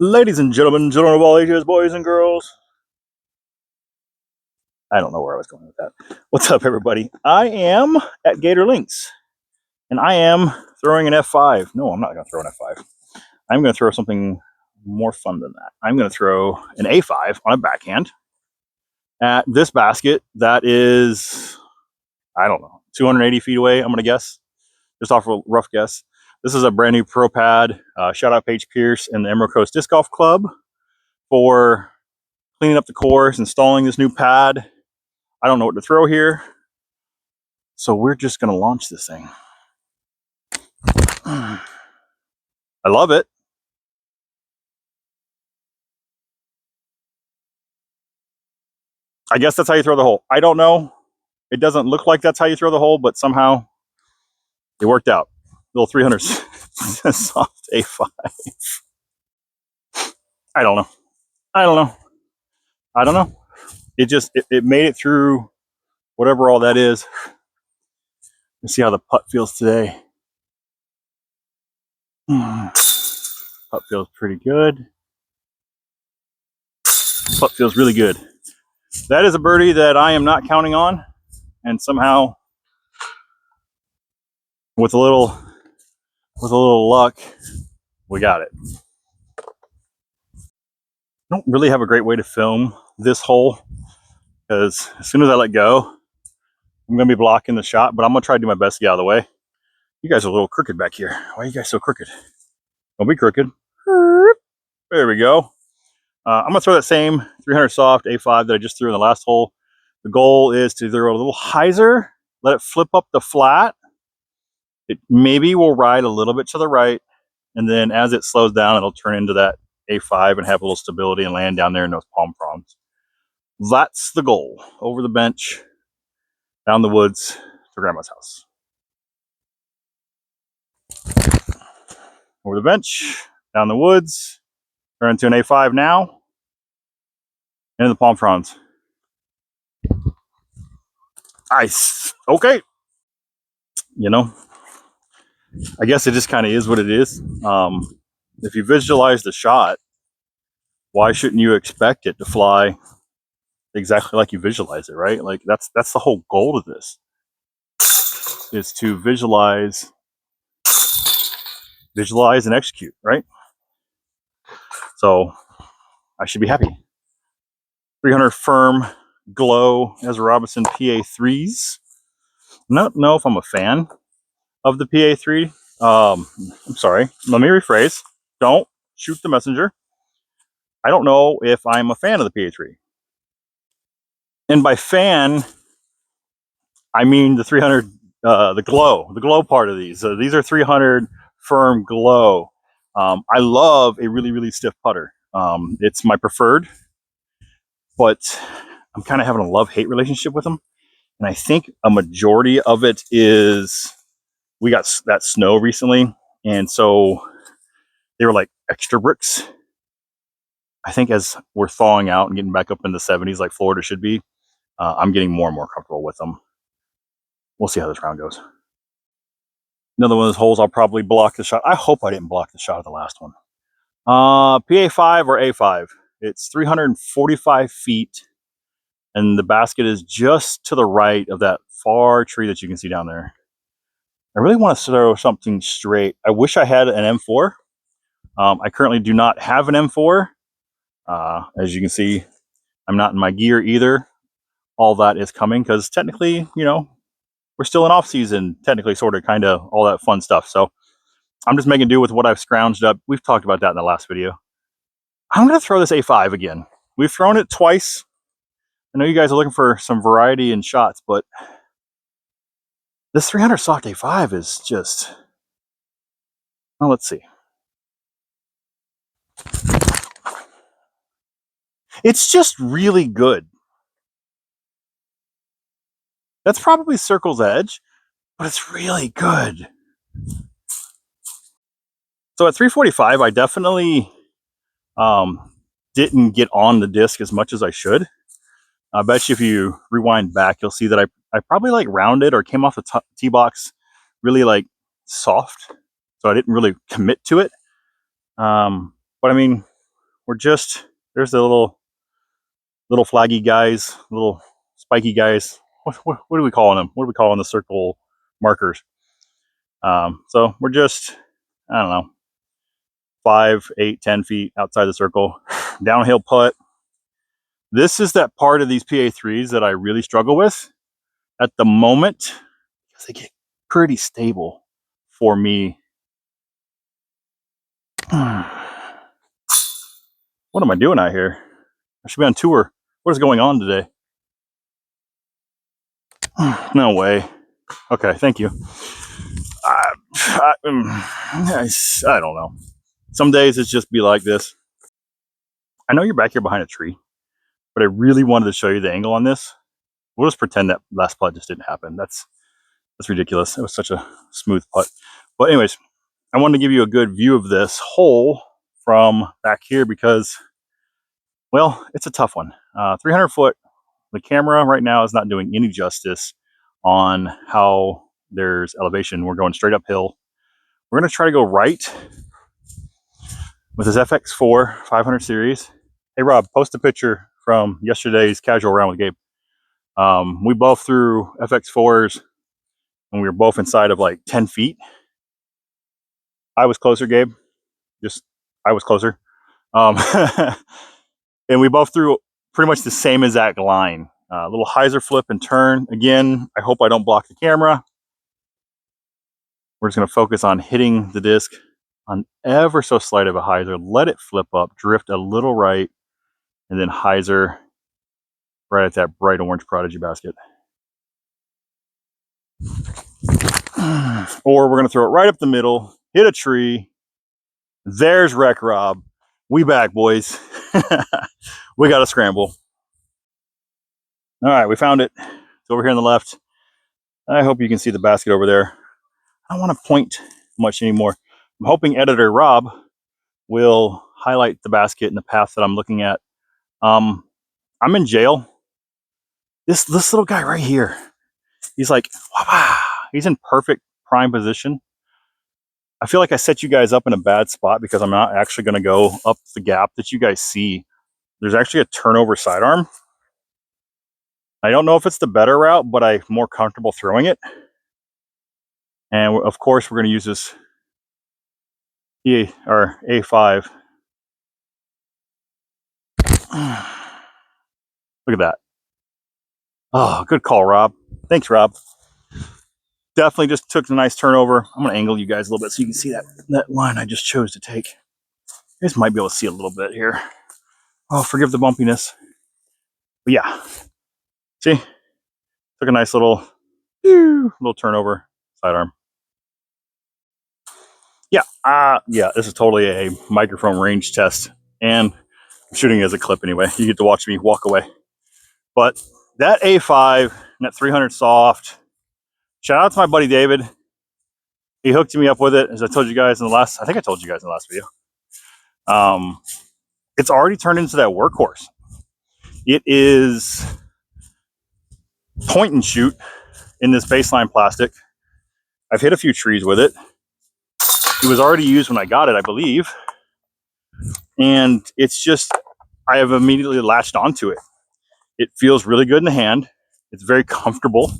Ladies and gentlemen, children of all ages, boys and girls. I don't know where I was going with that. What's up, everybody? I am at Gator Links, and I am throwing an F5. No, I'm not going to throw an F5. I'm going to throw something more fun than that. I'm going to throw an A5 on a backhand at this basket that is, I don't know, 280 feet away, I'm going to guess. Just off a rough guess. This is a brand new pro pad. Shout out Paige Pierce and the Emerald Coast Disc Golf Club for cleaning up the course, installing this new pad. I don't know what to throw here, so we're just going to launch this thing. I love it. I guess that's how you throw the hole. I don't know. It doesn't look like that's how you throw the hole, but somehow it worked out. Little 300 soft A5. I don't know. I don't know. I don't know. It made it through whatever all that is. Let's see how the putt feels today. Putt feels pretty good. Putt feels really good. That is a birdie that I am not counting on, and somehow, with a little luck, we got it. I don't really have a great way to film this hole because as soon as I let go, I'm going to be blocking the shot, but I'm going to try to do my best to get out of the way. You guys are a little crooked back here. Why are you guys so crooked? Don't be crooked. There we go. I'm going to throw that same 300 soft A5 that I just threw in the last hole. The goal is to throw a little hyzer, let it flip up the flat. It maybe will ride a little bit to the right, and then as it slows down, it'll turn into that A5 and have a little stability and land down there in those palm fronds. That's the goal. Over the bench, down the woods to Grandma's house. Over the bench, down the woods, turn into an A5 now, into the palm fronds. Ice. Okay. You know, I guess it just kind of is what it is. If you visualize the shot, why shouldn't you expect it to fly exactly like you visualize it, right? Like that's the whole goal of this, is to visualize and execute, right? So I should be happy. 300 firm glow Ezra Robinson PA3s. I don't know if I'm a fan of the PA3. I'm sorry. Let me rephrase. Don't shoot the messenger. I don't know if I'm a fan of the PA3. And by fan, I mean the 300, the glow part of these. These are 300 firm glow. I love a really, really stiff putter. It's my preferred, but I'm kind of having a love-hate relationship with them. And I think a majority of it is we got that snow recently, and so they were like extra bricks. I think as we're thawing out and getting back up in the 70s like Florida should be, I'm getting more and more comfortable with them. We'll see how this round goes. Another one of those holes I'll probably block the shot. I hope I didn't block the shot of the last one. PA5 or A5. It's 345 feet, and the basket is just to the right of that far tree that you can see down there. I really want to throw something straight. I wish I had an M4. I currently do not have an M4. As you can see, I'm not in my gear either. All that is coming because technically, you know, we're still in off season, technically, sort of, kind of, all that fun stuff. So I'm just making do with what I've scrounged up. We've talked about that in the last video. I'm going to throw this A5 again. We've thrown it twice. I know you guys are looking for some variety in shots, but this 300 soft A5 is just, well, let's see. It's just really good. That's probably Circle's edge, but it's really good. So at 345, I definitely didn't get on the disc as much as I should. I bet you if you rewind back, you'll see that I probably like rounded or came off the tee box really like soft. So I didn't really commit to it. But I mean, there's the little flaggy guys, little spiky guys. What are we calling them? What are we calling the circle markers? So we're just, I don't know, 5, 8, 10 feet outside the circle. Downhill putt. This is that part of these PA3s that I really struggle with at the moment because they get pretty stable for me. What am I doing out here? I should be on tour. What is going on today? No way. Okay, thank you. I don't know. Some days it's just be like this. I know you're back here behind a tree, but I really wanted to show you the angle on this. We'll just pretend that last putt just didn't happen. That's ridiculous. It was such a smooth putt. But anyways, I wanted to give you a good view of this hole from back here because, well, it's a tough one. 300 foot. The camera right now is not doing any justice on how there's elevation. We're going straight uphill. We're going to try to go right with this FX4 500 series. Hey, Rob, post a picture from yesterday's casual round with Gabe. We both threw FX4s and we were both inside of like 10 feet. I was closer, Gabe. I was closer. And we both threw pretty much the same exact line. A little hyzer flip and turn. Again, I hope I don't block the camera. We're just going to focus on hitting the disc on ever so slight of a hyzer. Let it flip up, drift a little right, and then hyzer right at that bright orange Prodigy basket. Or we're going to throw it right up the middle, hit a tree. There's Wreck Rob. We back, boys. We got to scramble. All right, we found it. It's over here on the left. I hope you can see the basket over there. I don't want to point much anymore. I'm hoping editor Rob will highlight the basket and the path that I'm looking at. I'm in jail. This little guy right here, he's like, wow, he's in perfect prime position. I feel like I set you guys up in a bad spot because I'm not actually going to go up the gap that you guys see. There's actually a turnover sidearm. I don't know if it's the better route, but I'm more comfortable throwing it. And of course, we're going to use this A5. Look at that. Oh, good call, Rob. Thanks, Rob. Definitely just took a nice turnover. I'm going to angle you guys a little bit so you can see that line I just chose to take. You guys might be able to see a little bit here. Oh, forgive the bumpiness. But yeah. See? Took a nice little turnover sidearm. Yeah. Yeah, this is totally a microphone range test. And I'm shooting as a clip anyway. You get to watch me walk away. But that A5 and that 300 soft, shout out to my buddy David. He hooked me up with it, as I told you guys in the last, I think I told you guys in the last video. It's already turned into that workhorse. It is point and shoot in this baseline plastic. I've hit a few trees with it. It was already used when I got it, I believe. And it's just, I have immediately latched onto it. It feels really good in the hand. It's very comfortable.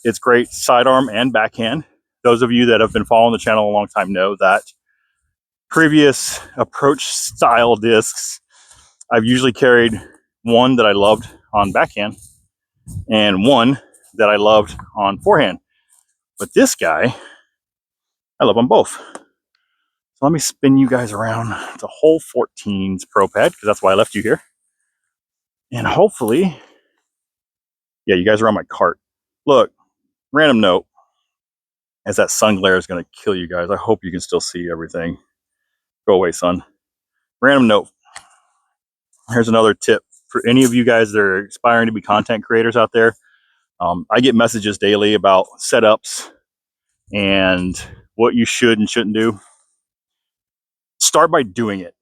It's great sidearm and backhand. Those of you that have been following the channel a long time know that previous approach style discs, I've usually carried one that I loved on backhand and one that I loved on forehand. But this guy, I love them both. So let me spin you guys around. It's a hole 14's pro pad because that's why I left you here. And hopefully, yeah, you guys are on my cart. Look, random note, as that sun glare is going to kill you guys. I hope you can still see everything. Go away, sun. Random note. Here's another tip for any of you guys that are aspiring to be content creators out there. I get messages daily about setups and what you should and shouldn't do. Start by doing it.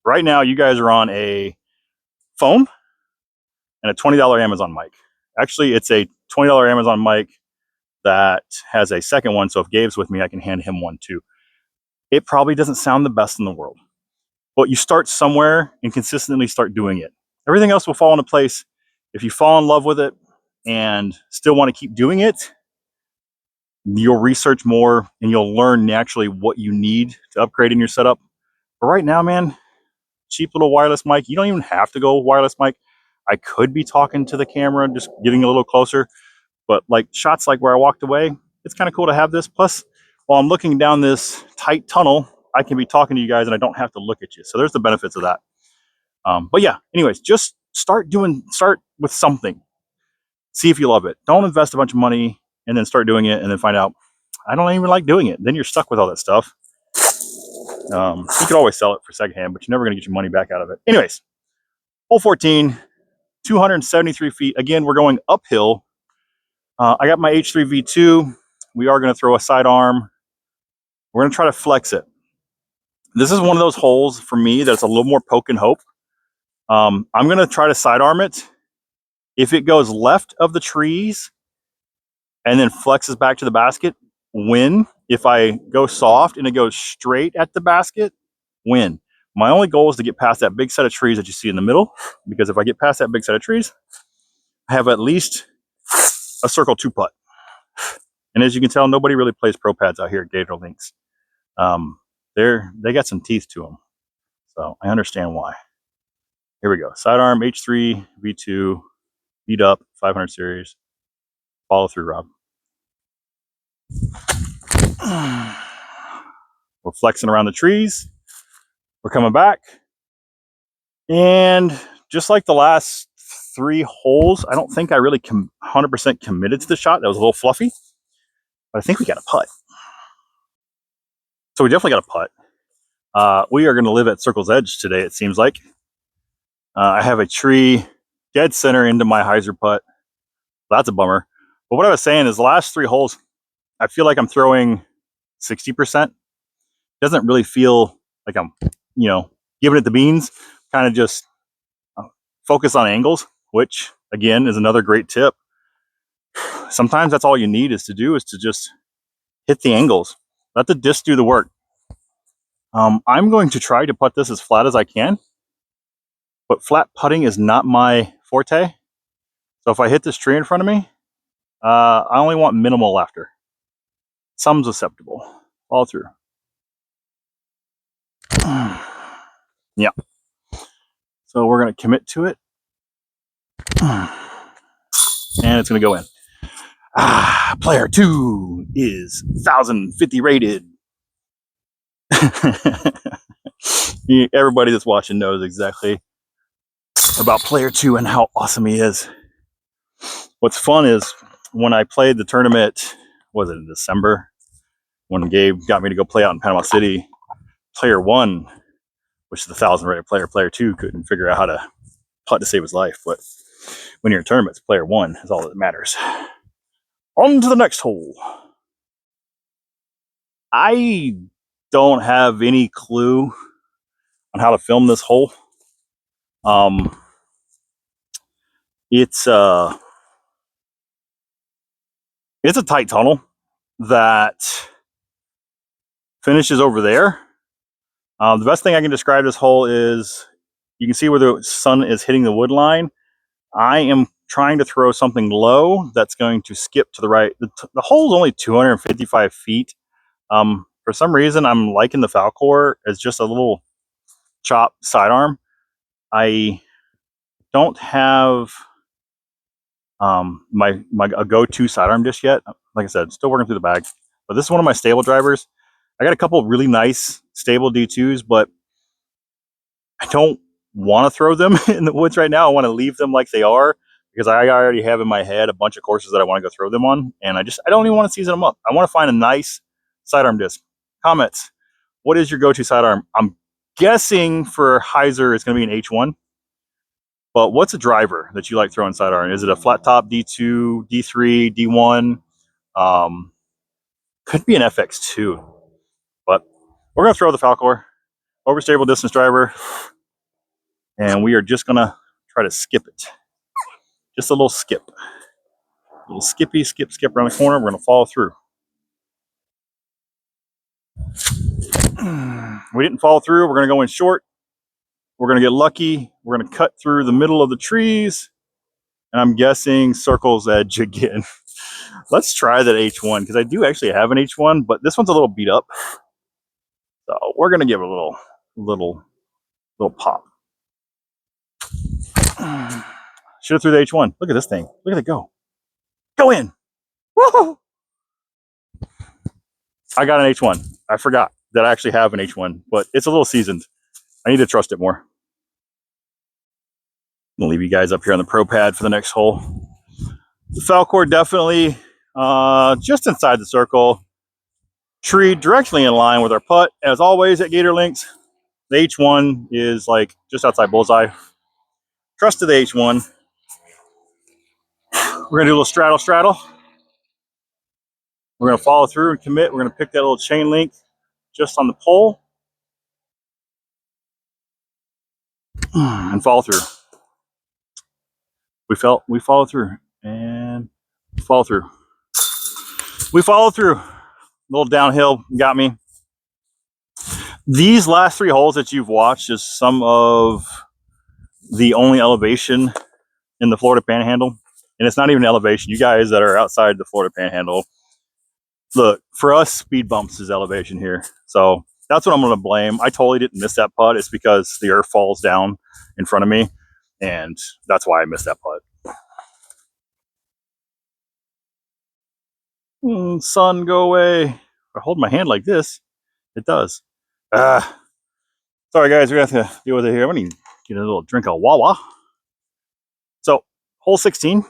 Right now, you guys are on a phone and a $20 Amazon mic. Actually, it's a $20 Amazon mic that has a second one. So if Gabe's with me, I can hand him one too. It probably doesn't sound the best in the world, But you start somewhere and consistently start doing it. Everything else will fall into place. If you fall in love with it and still want to keep doing it, you'll research more and you'll learn naturally what you need to upgrade in your setup. But right now, man, cheap little wireless mic. You don't even have to go wireless mic. I could be talking to the camera and just getting a little closer, but like shots like where I walked away, it's kind of cool to have this. Plus, while I'm looking down this tight tunnel, I can be talking to you guys and I don't have to look at you. So there's the benefits of that. But yeah, anyways, just start with something. See if you love it. Don't invest a bunch of money and then start doing it and then find out, I don't even like doing it. Then you're stuck with all that stuff. You could always sell it for secondhand, but you're never going to get your money back out of it. Anyways, hole 14, 273 feet. Again, we're going uphill. I got my H3 V2. We are going to throw a sidearm. We're going to try to flex it. This is one of those holes for me that's a little more poke and hope. I'm going to try to sidearm it. If it goes left of the trees and then flexes back to the basket, win. If I go soft and it goes straight at the basket, win. My only goal is to get past that big set of trees that you see in the middle, because if I get past that big set of trees, I have at least a circle 2 putt. And as you can tell, nobody really plays pro pads out here at Gator Links. They got some teeth to them, so I understand why. Here we go. Sidearm H3 V2, beat up 500 series. Follow through, Rob. We're flexing around the trees. We're coming back. And just like the last 3 holes, I don't think I really 100% committed to the shot. That was a little fluffy. But I think we got a putt. So we definitely got a putt. We are going to live at Circle's Edge today, it seems like. I have a tree dead center into my hyzer putt. That's a bummer. But what I was saying is the last 3 holes, I feel like I'm throwing 60%. Doesn't really feel like I'm, giving it the beans. Kind of just focus on angles, which again is another great tip. Sometimes that's all you need is to just hit the angles. Let the disc do the work. I'm going to try to putt this as flat as I can, but flat putting is not my forte. So if I hit this tree in front of me, I only want minimal laughter. Some's acceptable. All through. Yeah. So we're going to commit to it. And it's going to go in. Player 2 is 1,050 rated. Everybody that's watching knows exactly about player 2 and how awesome he is. What's fun is when I played the tournament, was it in December, when Gabe got me to go play out in Panama City, player 1, which is the 1,000 rated player 2 couldn't figure out how to putt to save his life. But when you're in tournaments, player 1 is all that matters. On to the next hole. I don't have any clue on how to film this hole. It's a tight tunnel that finishes over there. The best thing I can describe this hole is you can see where the sun is hitting the wood line. I am trying to throw something low that's going to skip to the right. The hole is only 255 feet. For some reason, I'm liking the Falcor as just a little chop sidearm. I don't have my go-to sidearm just yet. Like I said, still working through the bag. But this is one of my stable drivers. I got a couple of really nice stable D2s, but I don't want to throw them in the woods right now. I want to leave them like they are because I already have in my head a bunch of courses that I want to go throw them on, and I don't even want to season them up. I want to find a nice sidearm disc. Comments. What is your go-to sidearm? I'm guessing for hyzer it's going to be an H1. But what's a driver that you like throwing sidearm? Is it a flat top D2, D3, D1? Could be an FX2. But we're going to throw the Falcor, overstable distance driver, and we are just going to try to skip it. Just a little skip. A little skippy, skip around the corner. We're going to follow through. We didn't follow through. We're going to go in short. We're going to get lucky. We're going to cut through the middle of the trees. And I'm guessing circle's edge again. Let's try that H1 because I do actually have an H1, but this one's a little beat up. So we're going to give it a little pop. Should have threw the H1. Look at this thing. Look at it go. Go in. Woo! I got an H1. I forgot that I actually have an H1, but it's a little seasoned. I need to trust it more. I'm going to leave you guys up here on the pro pad for the next hole. The Falcor definitely just inside the circle. Tree directly in line with our putt. As always at Gator Links, the H1 is like just outside bullseye. Trust to the H1. We're going to do a little straddle. We're going to follow through and commit. We're going to pick that little chain link just on the pole and follow through. We follow through and follow through. We follow through. A little downhill got me. These last 3 holes that you've watched is some of the only elevation in the Florida Panhandle. And it's not even elevation. You guys that are outside the Florida Panhandle, look, for us, speed bumps is elevation here. So that's what I'm going to blame. I totally didn't miss that putt. It's because the earth falls down in front of me. And that's why I missed that putt. Sun, go away. If I hold my hand like this, it does. Sorry, guys. We're going to have to deal with it here. I'm going to get a little drink of Wawa. So, hole 16.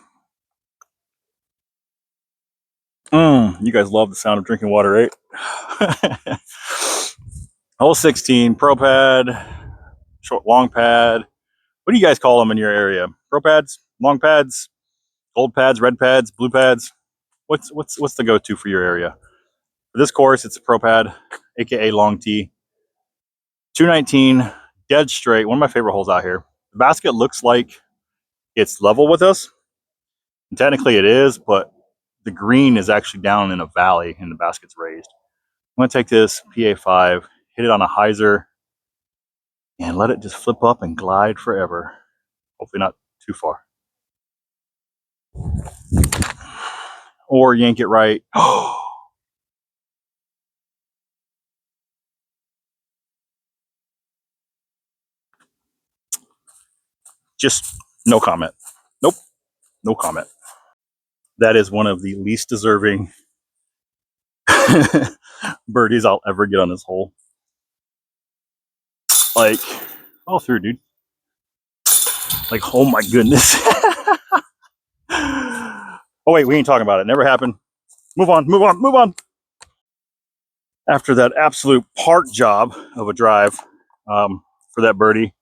You guys love the sound of drinking water, right? Hole 16, pro pad, short, long pad. What do you guys call them in your area? Pro pads, long pads, gold pads, red pads, blue pads? What's the go-to for your area? For this course, it's a pro pad, aka long tee. 219, dead straight. One of my favorite holes out here. The basket looks like it's level with us. And technically, it is, but the green is actually down in a valley, and the basket's raised. I'm gonna take this PA5, hit it on a hyzer, and let it just flip up and glide forever. Hopefully not too far. Or yank it right. Just no comment. Nope, no comment. That is one of the least deserving birdies I'll ever get on this hole. Like, all through, dude. Like, oh my goodness. Oh wait, we ain't talking about it. Never happened. Move on. After that absolute park job of a drive for that birdie,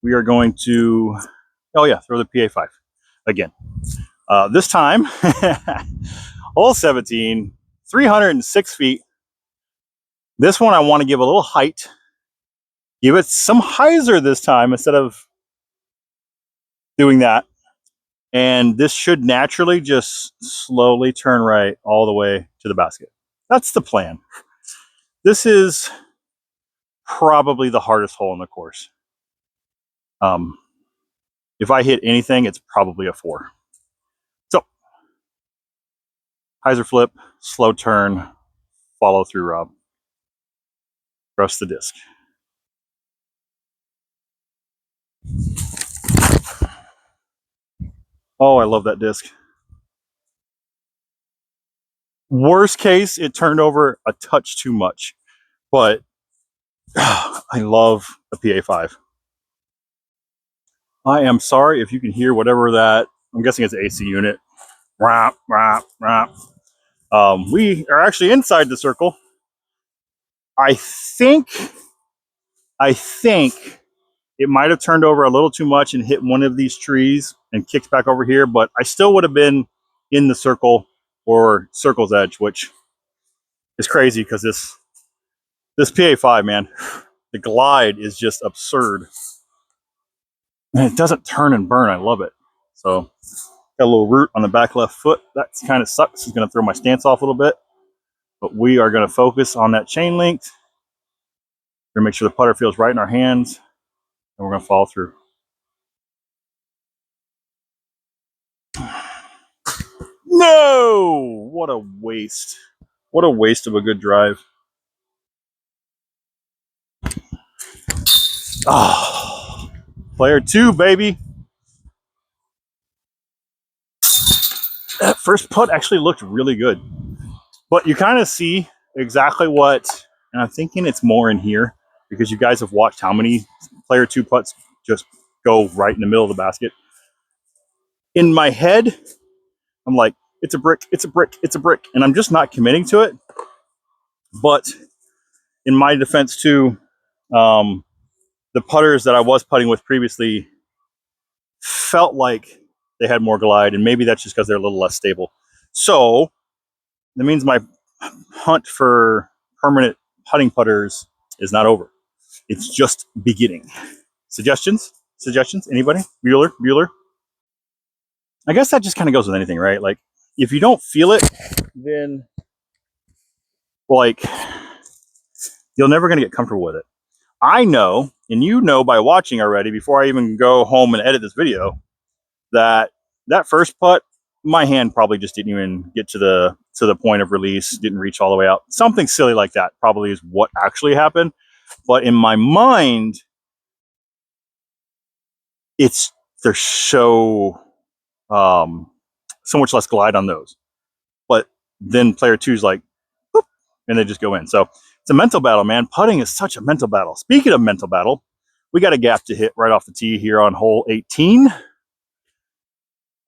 we are going to, throw the PA5 again. This time, hole 17, 306 feet. This one I want to give a little height. Give it some hyzer this time instead of doing that. And this should naturally just slowly turn right all the way to the basket. That's the plan. This is probably the hardest hole in the course. If I hit anything, it's probably a 4. So, hyzer flip, slow turn, follow through, Rob. Press the disc. Oh, I love that disc. Worst case, it turned over a touch too much, but I love the PA5. I am sorry if you can hear whatever that, I'm guessing it's an AC unit. Rap. We are actually inside the circle. I think it might have turned over a little too much and hit one of these trees and kicked back over here, but I still would have been in the circle or circle's edge, which is crazy because this PA5, man, the glide is just absurd. And it doesn't turn and burn. I love it. So got a little root on the back left foot. That kind of sucks. It's going to throw my stance off a little bit. But we are going to focus on that chain link. We're going to make sure the putter feels right in our hands. we're going to follow through. No! What a waste. What a waste of a good drive. Oh, player 2, baby. That first putt actually looked really good. But you kind of see exactly what, and I'm thinking it's more in here because you guys have watched how many player 2 putts just go right in the middle of the basket. In my head, I'm like, it's a brick, it's a brick, it's a brick. And I'm just not committing to it. But in my defense, too, the putters that I was putting with previously felt like they had more glide, and maybe that's just because they're a little less stable. So that means my hunt for permanent putting putters is not over. It's just beginning. Suggestions? Suggestions? Anybody? Bueller? I guess that just kind of goes with anything, right? Like, if you don't feel it, then, like, you're never going to get comfortable with it. I know, and you know by watching already, before I even go home and edit this video, that first putt, my hand probably just didn't even get to the point of release, didn't reach all the way out. Something silly like that probably is what actually happened. But in my mind, there's so much less glide on those. But then player 2's like, whoop, and they just go in. So it's a mental battle, man. Putting is such a mental battle. Speaking of mental battle, we got a gap to hit right off the tee here on hole 18.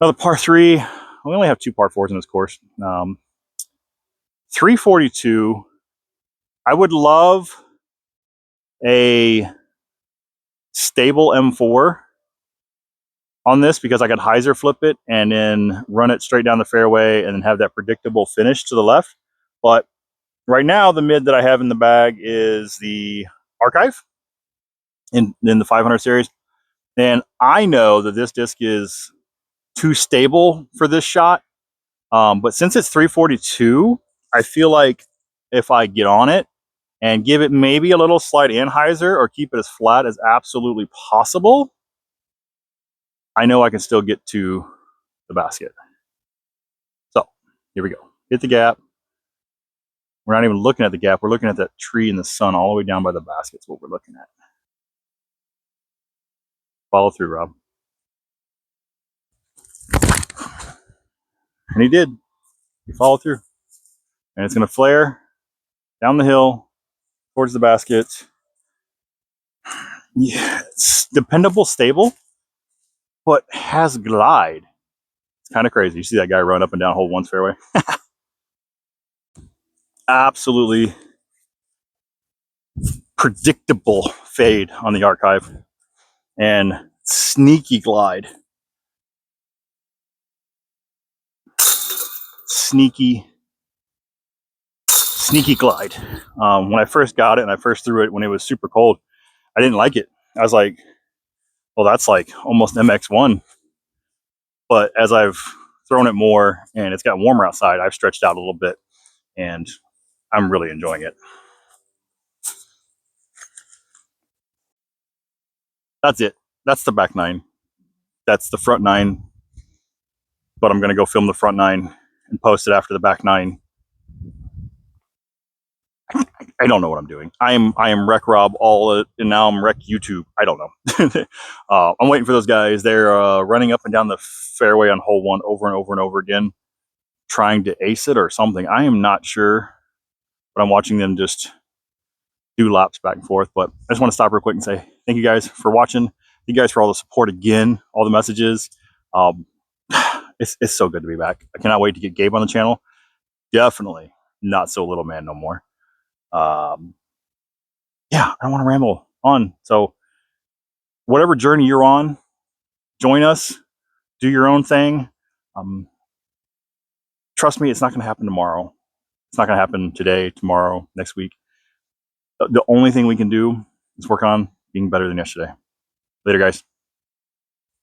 Another par 3. We only have 2 par 4s in this course. 342. I would love a stable M4 on this because I could hyzer flip it and then run it straight down the fairway and then have that predictable finish to the left. But right now, the mid that I have in the bag is the Archive in the 500 series. And I know that this disc is too stable for this shot. But since it's 342, I feel like if I get on it and give it maybe a little slight anhyzer or keep it as flat as absolutely possible, I know I can still get to the basket. So here we go. Hit the gap. We're not even looking at the gap. We're looking at that tree in the sun all the way down by the basket. That's what we're looking at. Follow through, Rob. And he did. He followed through. And it's going to flare down the hill towards the basket. Yeah, it's dependable, stable, but has glide. It's kind of crazy. You see that guy run up and down hole 1's fairway? Absolutely predictable fade on the Archive and sneaky glide. Sneaky glide. When I first got it and I first threw it when it was super cold, I didn't like it. I was like, well, that's like almost MX1. But as I've thrown it more and it's got warmer outside, I've stretched out a little bit and I'm really enjoying it. That's it. That's the back 9. That's the front 9. But I'm going to go film the front 9 and post it after the back 9. I don't know what I'm doing. I am Rec Rob and now I'm Rec YouTube. I don't know. I'm waiting for those guys. They're running up and down the fairway on hole 1 over and over and over again, trying to ace it or something. I am not sure, but I'm watching them just do laps back and forth. But I just want to stop real quick and say thank you guys for watching. Thank you guys for all the support again, all the messages. It's so good to be back. I cannot wait to get Gabe on the channel. Definitely not so little man no more. Yeah, I don't want to ramble on. So whatever journey you're on, join us, do your own thing. Trust me, it's not going to happen tomorrow. It's not going to happen today, tomorrow, next week. The only thing we can do is work on being better than yesterday. Later, guys.